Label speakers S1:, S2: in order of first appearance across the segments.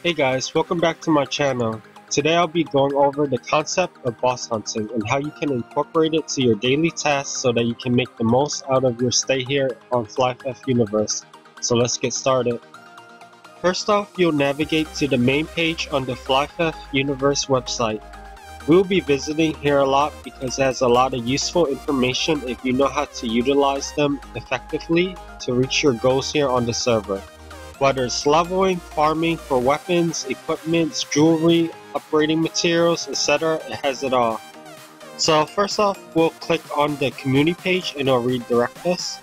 S1: Hey guys, welcome back to my channel. Today I'll be going over the concept of boss hunting and how you can incorporate it to your daily tasks so that you can make the most out of your stay here on Flyff Universe. So let's get started. First off, you'll navigate to the main page on the Flyff Universe website. We'll be visiting here a lot because it has a lot of useful information if you know how to utilize them effectively to reach your goals here on the server. Whether it's leveling, farming for weapons, equipment, jewelry, upgrading materials, etc., it has it all. So first off, we'll click on the community page and it'll redirect us.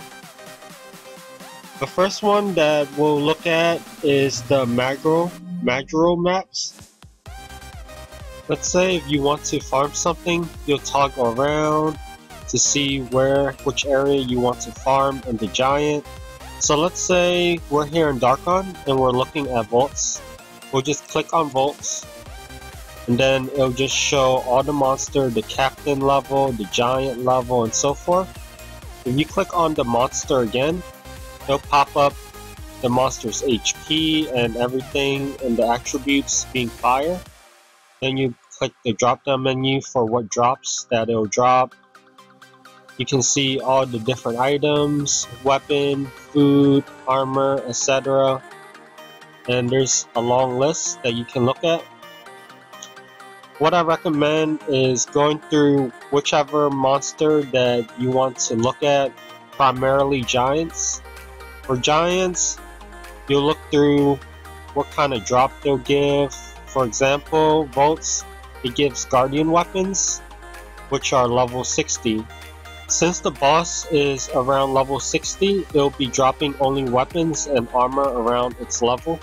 S1: The first one that we'll look at is the macro maps. Let's say if you want to farm something, you'll toggle around to see which area you want to farm in the giant. So let's say we're here in Darkon and we're looking at vaults. We'll just click on vaults and then it'll just show all the monster, the captain level, the giant level, and so forth. If you click on the monster again, it'll pop up the monster's HP and everything and the attributes being fire. Then you click the drop down menu for what drops that it'll drop. You can see all the different items, weapon, food, armor, etc. And there's a long list that you can look at. What I recommend is going through whichever monster that you want to look at, primarily giants. For giants, you'll look through what kind of drop they'll give. For example, Volts, it gives guardian weapons, which are level 60. Since the boss is around level 60, it'll be dropping only weapons and armor around its level.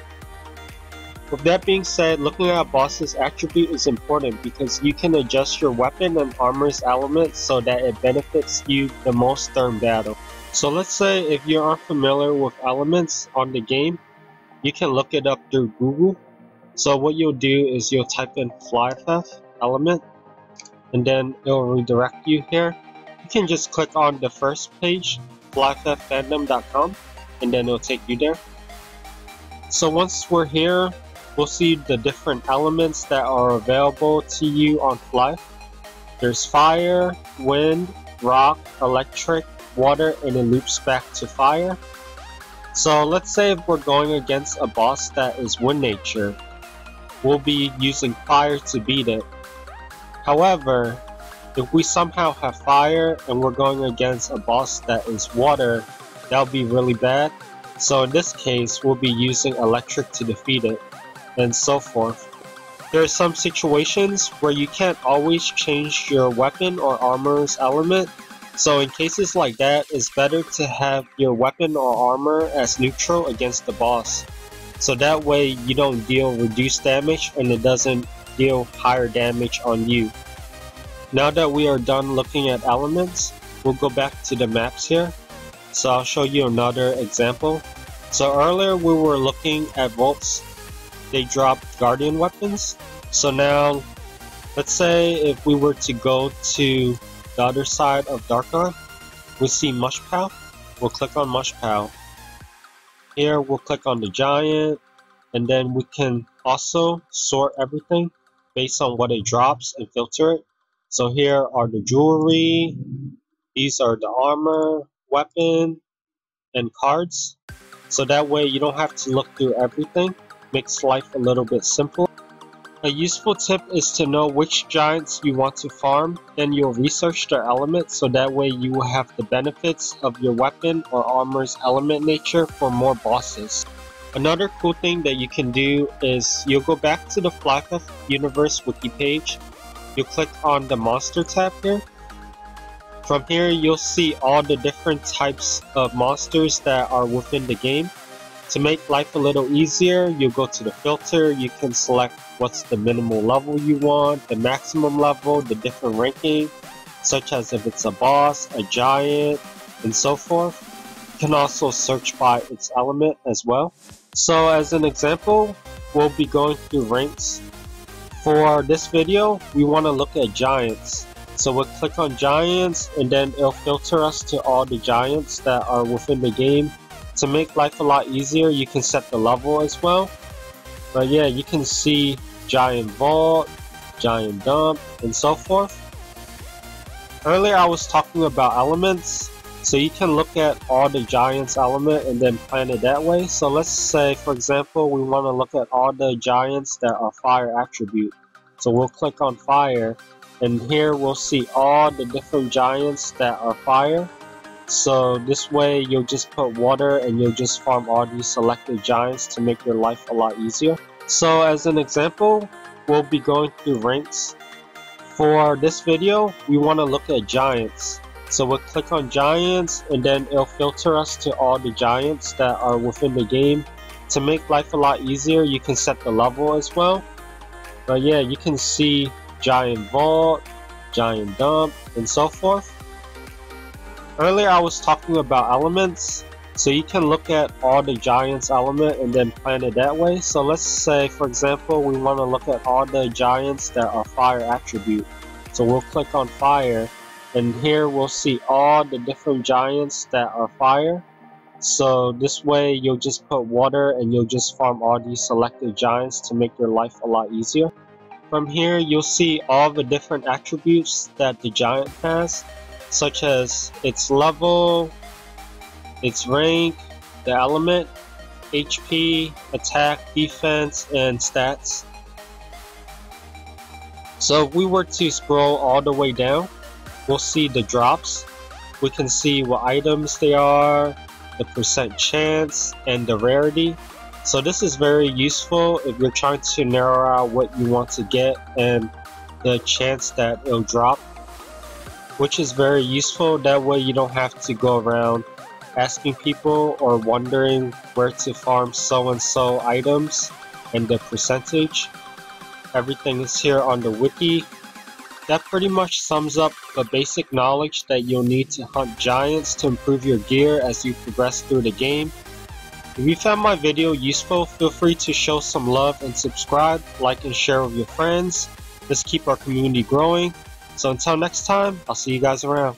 S1: With that being said, looking at a boss's attribute is important because you can adjust your weapon and armor's elements so that it benefits you the most during battle. So let's say if you're unfamiliar with elements on the game, you can look it up through Google. So what you'll do is you'll type in Flyff element and then it'll redirect you here. You can just click on the first page, flyffandom.com, and then it'll take you there. So once we're here, we'll see the different elements that are available to you on Flyff. There's fire, wind, rock, electric, water, and it loops back to fire. So let's say if we're going against a boss that is wind nature, we'll be using fire to beat it. However, if we somehow have fire and we're going against a boss that is water, that'll be really bad. So in this case, we'll be using electric to defeat it, and so forth. There are some situations where you can't always change your weapon or armor's element. So in cases like that, it's better to have your weapon or armor as neutral against the boss. So that way you don't deal reduced damage and it doesn't deal higher damage on you. Now that we are done looking at elements, we'll go back to the maps here. So I'll show you another example. So earlier we were looking at vaults. They dropped guardian weapons. So now, let's say if we were to go to the other side of Darkon, we see Mushpow. We'll click on Mushpow. Here we'll click on the giant, and then we can also sort everything based on what it drops and filter it. So here are the jewelry, these are the armor, weapon, and cards. So that way you don't have to look through everything, makes life a little bit simpler. A useful tip is to know which giants you want to farm, then you'll research their element so that way you will have the benefits of your weapon or armor's element nature for more bosses. Another cool thing that you can do is you'll go back to the Flyff Universe wiki page. You'll click on the monster tab here. From here you'll see all the different types of monsters that are within the game. To make life a little easier, you'll go to the filter. You can select what's the minimal level you want, the maximum level, the different ranking, such as if it's a boss, a giant, and so forth. You can also search by its element as well. So as an example, we'll be going through ranks. For this video, we want to look at giants. So we'll click on giants and then it'll filter us to all the giants that are within the game. To make life a lot easier, you can set the level as well. But yeah, you can see giant vault, giant dump, and so forth. Earlier I was talking about elements, so you can look at all the giants element and then plan it that way. So let's say, for example, we want to look at all the giants that are fire attribute. So we'll click on fire, and here we'll see all the different giants that are fire. So this way you'll just put water and you'll just farm all these selected giants to make your life a lot easier. So as an example, we'll be going through ranks. For this video, we want to look at giants. So we'll click on giants and then it'll filter us to all the giants that are within the game. To make life a lot easier, you can set the level as well. But yeah, you can see giant vault, giant dump, and so forth. Earlier I was talking about elements, so you can look at all the giants element and then plan it that way. So let's say, for example, we want to look at all the giants that are fire attribute. So we'll click on fire, and here we'll see all the different giants that are fire. So this way you'll just put water and you'll just farm all these selected giants to make your life a lot easier. From here you'll see all the different attributes that the giant has, such as its level, its rank, the element, HP, attack, defense, and stats. So if we were to scroll all the way down, we'll see the drops. We can see what items they are, the percent chance, and the rarity. So this is very useful if you're trying to narrow out what you want to get and the chance that it'll drop, which is very useful. That way you don't have to go around asking people or wondering where to farm so and so items and the percentage. Everything is here on the wiki. That pretty much sums up the basic knowledge that you'll need to hunt giants to improve your gear as you progress through the game. If you found my video useful, feel free to show some love and subscribe, like and share with your friends. Let's keep our community growing. So until next time, I'll see you guys around.